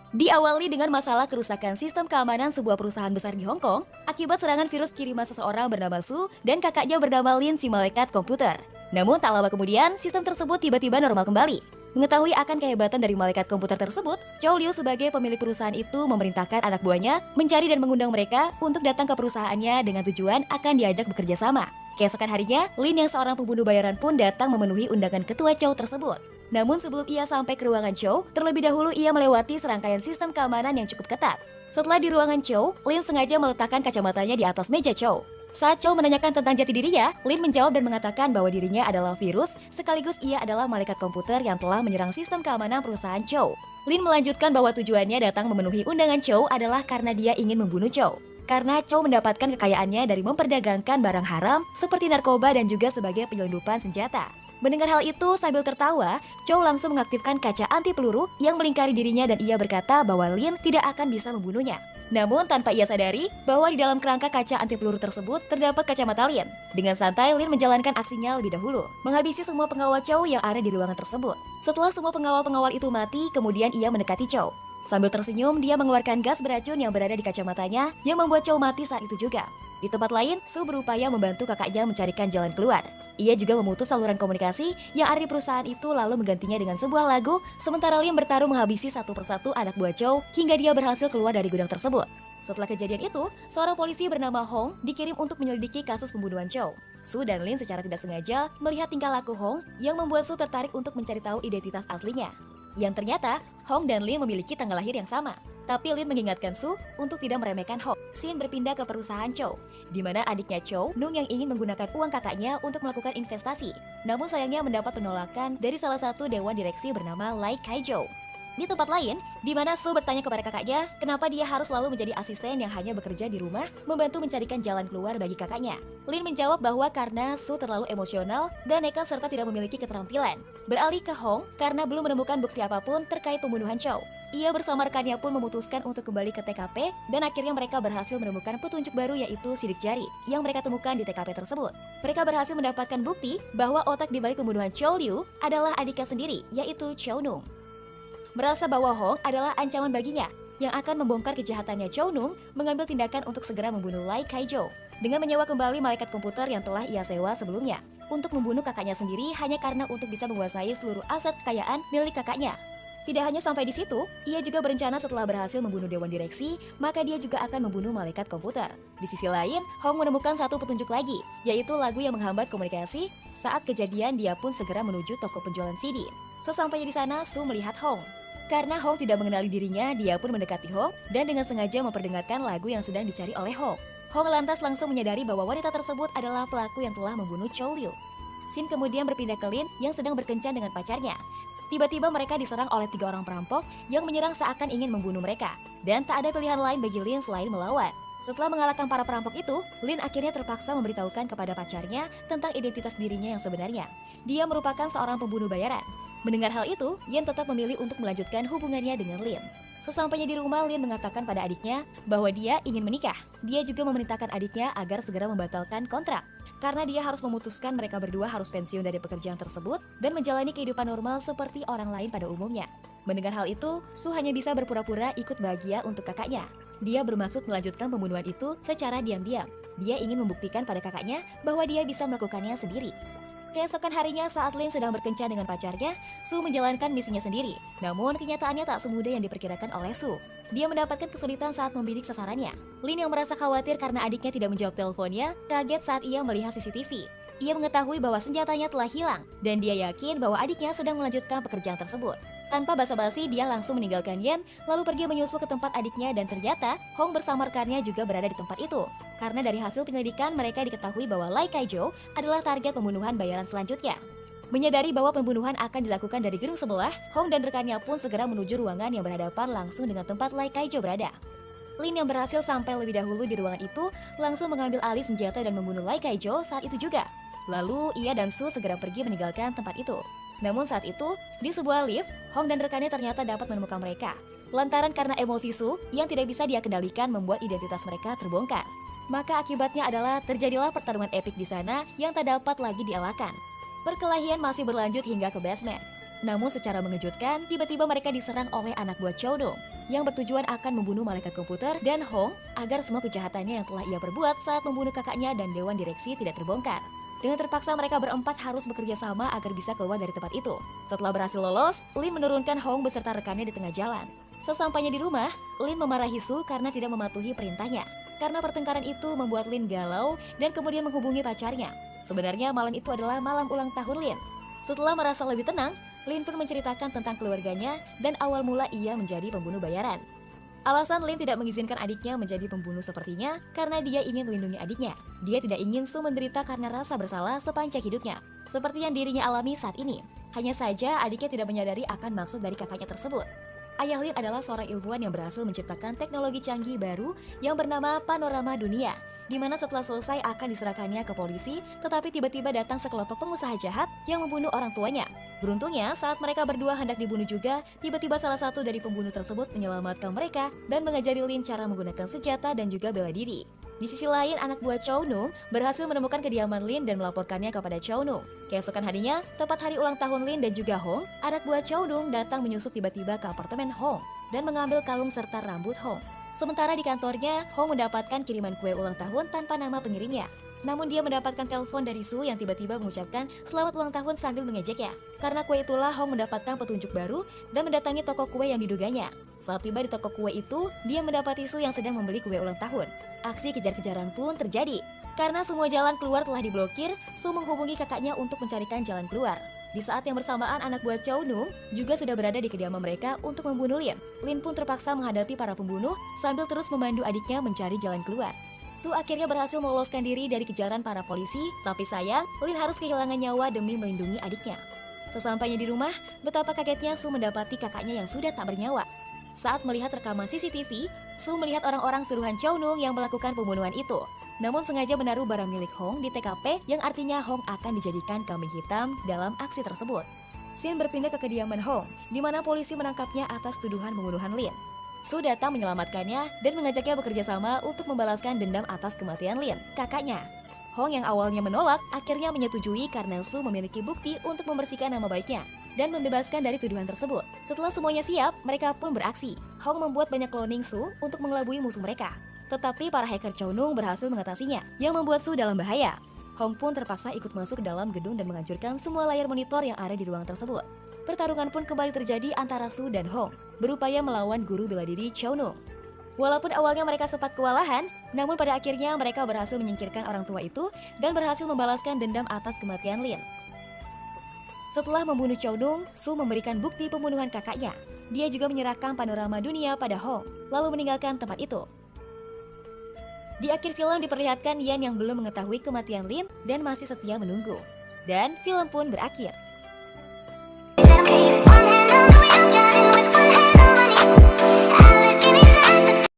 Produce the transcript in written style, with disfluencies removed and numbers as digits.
Diawali dengan masalah kerusakan sistem keamanan sebuah perusahaan besar di Hong Kong akibat serangan virus kiriman seseorang bernama Su dan kakaknya bernama Lin si malaikat komputer. Namun tak lama kemudian, sistem tersebut tiba-tiba normal kembali. Mengetahui akan kehebatan dari malaikat komputer tersebut, Chow Liu sebagai pemilik perusahaan itu memerintahkan anak buahnya mencari dan mengundang mereka untuk datang ke perusahaannya dengan tujuan akan diajak bekerja sama. Keesokan harinya, Lin yang seorang pembunuh bayaran pun datang memenuhi undangan ketua Chow tersebut. Namun sebelum ia sampai ke ruangan Chow, terlebih dahulu ia melewati serangkaian sistem keamanan yang cukup ketat. Setelah di ruangan Chow, Lin sengaja meletakkan kacamatanya di atas meja Chow. Saat Chow menanyakan tentang jati dirinya, Lin menjawab dan mengatakan bahwa dirinya adalah virus, sekaligus ia adalah malaikat komputer yang telah menyerang sistem keamanan perusahaan Chow. Lin melanjutkan bahwa tujuannya datang memenuhi undangan Chow adalah karena dia ingin membunuh Chow. Karena Chow mendapatkan kekayaannya dari memperdagangkan barang haram seperti narkoba dan juga sebagai penyelundupan senjata. Mendengar hal itu sambil tertawa, Chow langsung mengaktifkan kaca anti peluru yang melingkari dirinya dan ia berkata bahwa Lin tidak akan bisa membunuhnya. Namun tanpa ia sadari bahwa di dalam kerangka kaca anti peluru tersebut terdapat kacamata Lin. Dengan santai Lin menjalankan aksinya lebih dahulu, menghabisi semua pengawal Chow yang ada di ruangan tersebut. Setelah semua pengawal-pengawal itu mati, kemudian ia mendekati Chow. Sambil tersenyum, dia mengeluarkan gas beracun yang berada di kacamatanya yang membuat Chow mati saat itu juga. Di tempat lain, Su berupaya membantu kakaknya mencarikan jalan keluar. Ia juga memutus saluran komunikasi yang ada di perusahaan itu lalu menggantinya dengan sebuah lagu, sementara Lim bertarung menghabisi satu persatu anak buah Chow hingga dia berhasil keluar dari gudang tersebut. Setelah kejadian itu, seorang polisi bernama Hong dikirim untuk menyelidiki kasus pembunuhan Chow. Su dan Lin secara tidak sengaja melihat tingkah laku Hong yang membuat Su tertarik untuk mencari tahu identitas aslinya. Yang ternyata, Hong dan Lin memiliki tanggal lahir yang sama. Tapi Lin mengingatkan Su untuk tidak meremehkan Hong. Scene berpindah ke perusahaan Chow, di mana adiknya Chow, Nung yang ingin menggunakan uang kakaknya untuk melakukan investasi. Namun sayangnya mendapat penolakan dari salah satu dewan direksi bernama Lai Kai-jou. Di tempat lain, di mana Su bertanya kepada kakaknya kenapa dia harus selalu menjadi asisten yang hanya bekerja di rumah, membantu mencarikan jalan keluar bagi kakaknya. Lin menjawab bahwa karena Su terlalu emosional dan nekat serta tidak memiliki keterampilan. Beralih ke Hong karena belum menemukan bukti apapun terkait pembunuhan Chow. Ia bersama rekannya pun memutuskan untuk kembali ke TKP dan akhirnya mereka berhasil menemukan petunjuk baru yaitu sidik jari yang mereka temukan di TKP tersebut. Mereka berhasil mendapatkan bukti bahwa otak di balik pembunuhan Chow Liu adalah adiknya sendiri yaitu Chow Nung. Merasa bahwa Hong adalah ancaman baginya yang akan membongkar kejahatannya, Chow Nung mengambil tindakan untuk segera membunuh Lai Kai-jou dengan menyewa kembali malaikat komputer yang telah ia sewa sebelumnya untuk membunuh kakaknya sendiri hanya karena untuk bisa menguasai seluruh aset kekayaan milik kakaknya. Tidak hanya sampai di situ, ia juga berencana setelah berhasil membunuh dewan direksi, maka dia juga akan membunuh malaikat komputer. Di sisi lain, Hong menemukan satu petunjuk lagi, yaitu lagu yang menghambat komunikasi. Saat kejadian, dia pun segera menuju toko penjualan CD. Sesampainya di sana, Su melihat Hong. Karena Hong tidak mengenali dirinya, dia pun mendekati Hong dan dengan sengaja memperdengarkan lagu yang sedang dicari oleh Hong. Hong lantas langsung menyadari bahwa wanita tersebut adalah pelaku yang telah membunuh Chow Liu. Scene kemudian berpindah ke Lin yang sedang berkencan dengan pacarnya. Tiba-tiba mereka diserang oleh 3 orang perampok yang menyerang seakan ingin membunuh mereka. Dan tak ada pilihan lain bagi Lin selain melawan. Setelah mengalahkan para perampok itu, Lin akhirnya terpaksa memberitahukan kepada pacarnya tentang identitas dirinya yang sebenarnya. Dia merupakan seorang pembunuh bayaran. Mendengar hal itu, Yen tetap memilih untuk melanjutkan hubungannya dengan Lin. Sesampainya di rumah, Lin mengatakan pada adiknya bahwa dia ingin menikah. Dia juga memerintahkan adiknya agar segera membatalkan kontrak. Karena dia harus memutuskan mereka berdua harus pensiun dari pekerjaan tersebut dan menjalani kehidupan normal seperti orang lain pada umumnya. Mendengar hal itu, Su hanya bisa berpura-pura ikut bahagia untuk kakaknya. Dia bermaksud melanjutkan pembunuhan itu secara diam-diam. Dia ingin membuktikan pada kakaknya bahwa dia bisa melakukannya sendiri. Keesokan harinya saat Lin sedang berkencan dengan pacarnya, Su menjalankan misinya sendiri. Namun kenyataannya tak semudah yang diperkirakan oleh Su. Dia mendapatkan kesulitan saat membidik sasarannya. Lin yang merasa khawatir karena adiknya tidak menjawab teleponnya, kaget saat ia melihat CCTV. Ia mengetahui bahwa senjatanya telah hilang, dan dia yakin bahwa adiknya sedang melanjutkan pekerjaan tersebut. Tanpa basa-basi, dia langsung meninggalkan Yen, lalu pergi menyusul ke tempat adiknya dan ternyata Hong bersama rekannya juga berada di tempat itu. Karena dari hasil penyelidikan, mereka diketahui bahwa Lai Kai-jou adalah target pembunuhan bayaran selanjutnya. Menyadari bahwa pembunuhan akan dilakukan dari gedung sebelah, Hong dan rekannya pun segera menuju ruangan yang berhadapan langsung dengan tempat Lai Kai-jou berada. Lin yang berhasil sampai lebih dahulu di ruangan itu, langsung mengambil alih senjata dan membunuh Lai Kai-jou saat itu juga. Lalu, ia dan Su segera pergi meninggalkan tempat itu. Namun saat itu, di sebuah lift, Hong dan rekannya ternyata dapat menemukan mereka. Lantaran karena emosi Su yang tidak bisa dia kendalikan membuat identitas mereka terbongkar. Maka akibatnya adalah terjadilah pertarungan epik di sana yang tak dapat lagi dielakkan. Perkelahian masih berlanjut hingga ke basement. Namun secara mengejutkan, tiba-tiba mereka diserang oleh anak buah Chow Nung yang bertujuan akan membunuh malaikat komputer dan Hong agar semua kejahatannya yang telah ia perbuat saat membunuh kakaknya dan dewan direksi tidak terbongkar. Dengan terpaksa mereka berempat harus bekerja sama agar bisa keluar dari tempat itu. Setelah berhasil lolos, Lin menurunkan Hong beserta rekannya di tengah jalan. Sesampainya di rumah, Lin memarahi Su karena tidak mematuhi perintahnya. Karena pertengkaran itu membuat Lin galau dan kemudian menghubungi pacarnya. Sebenarnya malam itu adalah malam ulang tahun Lin. Setelah merasa lebih tenang, Lin pun menceritakan tentang keluarganya dan awal mula ia menjadi pembunuh bayaran. Alasan Lin tidak mengizinkan adiknya menjadi pembunuh sepertinya karena dia ingin melindungi adiknya. Dia tidak ingin Su menderita karena rasa bersalah sepanjang hidupnya, seperti yang dirinya alami saat ini. Hanya saja adiknya tidak menyadari akan maksud dari kakaknya tersebut. Ayah Lin adalah seorang ilmuwan yang berhasil menciptakan teknologi canggih baru yang bernama panorama dunia, di mana setelah selesai akan diserahkannya ke polisi, tetapi tiba-tiba datang sekelompok pengusaha jahat yang membunuh orang tuanya. Beruntungnya, saat mereka berdua hendak dibunuh juga, tiba-tiba salah satu dari pembunuh tersebut menyelamatkan mereka dan mengajari Lin cara menggunakan senjata dan juga bela diri. Di sisi lain, anak buah Chow Nung berhasil menemukan kediaman Lin dan melaporkannya kepada Chow Nung. Keesokan harinya, tepat hari ulang tahun Lin dan juga Hong, anak buah Chow Nung datang menyusup tiba-tiba ke apartemen Hong dan mengambil kalung serta rambut Hong. Sementara di kantornya, Hong mendapatkan kiriman kue ulang tahun tanpa nama pengirimnya. Namun dia mendapatkan telepon dari Su yang tiba-tiba mengucapkan selamat ulang tahun sambil mengejeknya. Karena kue itulah Hong mendapatkan petunjuk baru dan mendatangi toko kue yang diduganya. Saat tiba di toko kue itu, dia mendapati Su yang sedang membeli kue ulang tahun. Aksi kejar-kejaran pun terjadi. Karena semua jalan keluar telah diblokir, Su menghubungi kakaknya untuk mencarikan jalan keluar. Di saat yang bersamaan, anak buah Chow Nung juga sudah berada di kediaman mereka untuk membunuh Lin. Lin pun terpaksa menghadapi para pembunuh sambil terus memandu adiknya mencari jalan keluar. Su akhirnya berhasil meloloskan diri dari kejaran para polisi, tapi sayang, Lin harus kehilangan nyawa demi melindungi adiknya. Sesampainya di rumah, betapa kagetnya Su mendapati kakaknya yang sudah tak bernyawa. Saat melihat rekaman CCTV, Su melihat orang-orang suruhan Chow Nung yang melakukan pembunuhan itu. Namun sengaja menaruh barang milik Hong di TKP yang artinya Hong akan dijadikan kambing hitam dalam aksi tersebut. Scene berpindah ke kediaman Hong, di mana polisi menangkapnya atas tuduhan pembunuhan Lin. Su datang menyelamatkannya dan mengajaknya bekerja sama untuk membalaskan dendam atas kematian Lin, kakaknya. Hong yang awalnya menolak, akhirnya menyetujui karena Su memiliki bukti untuk membersihkan nama baiknya dan membebaskan dari tuduhan tersebut. Setelah semuanya siap, mereka pun beraksi. Hong membuat banyak cloning Su untuk mengelabui musuh mereka. Tetapi para hacker Chow Nung berhasil mengatasinya, yang membuat Su dalam bahaya. Hong pun terpaksa ikut masuk ke dalam gedung dan menghancurkan semua layar monitor yang ada di ruang tersebut. Pertarungan pun kembali terjadi antara Su dan Hong, berupaya melawan guru bela diri Chow Nung. Walaupun awalnya mereka sempat kewalahan, namun pada akhirnya mereka berhasil menyingkirkan orang tua itu dan berhasil membalaskan dendam atas kematian Lin. Setelah membunuh Chow Nung, Su memberikan bukti pembunuhan kakaknya. Dia juga menyerahkan panorama dunia pada Hong, lalu meninggalkan tempat itu. Di akhir film diperlihatkan Yan yang belum mengetahui kematian Lin dan masih setia menunggu. Dan film pun berakhir.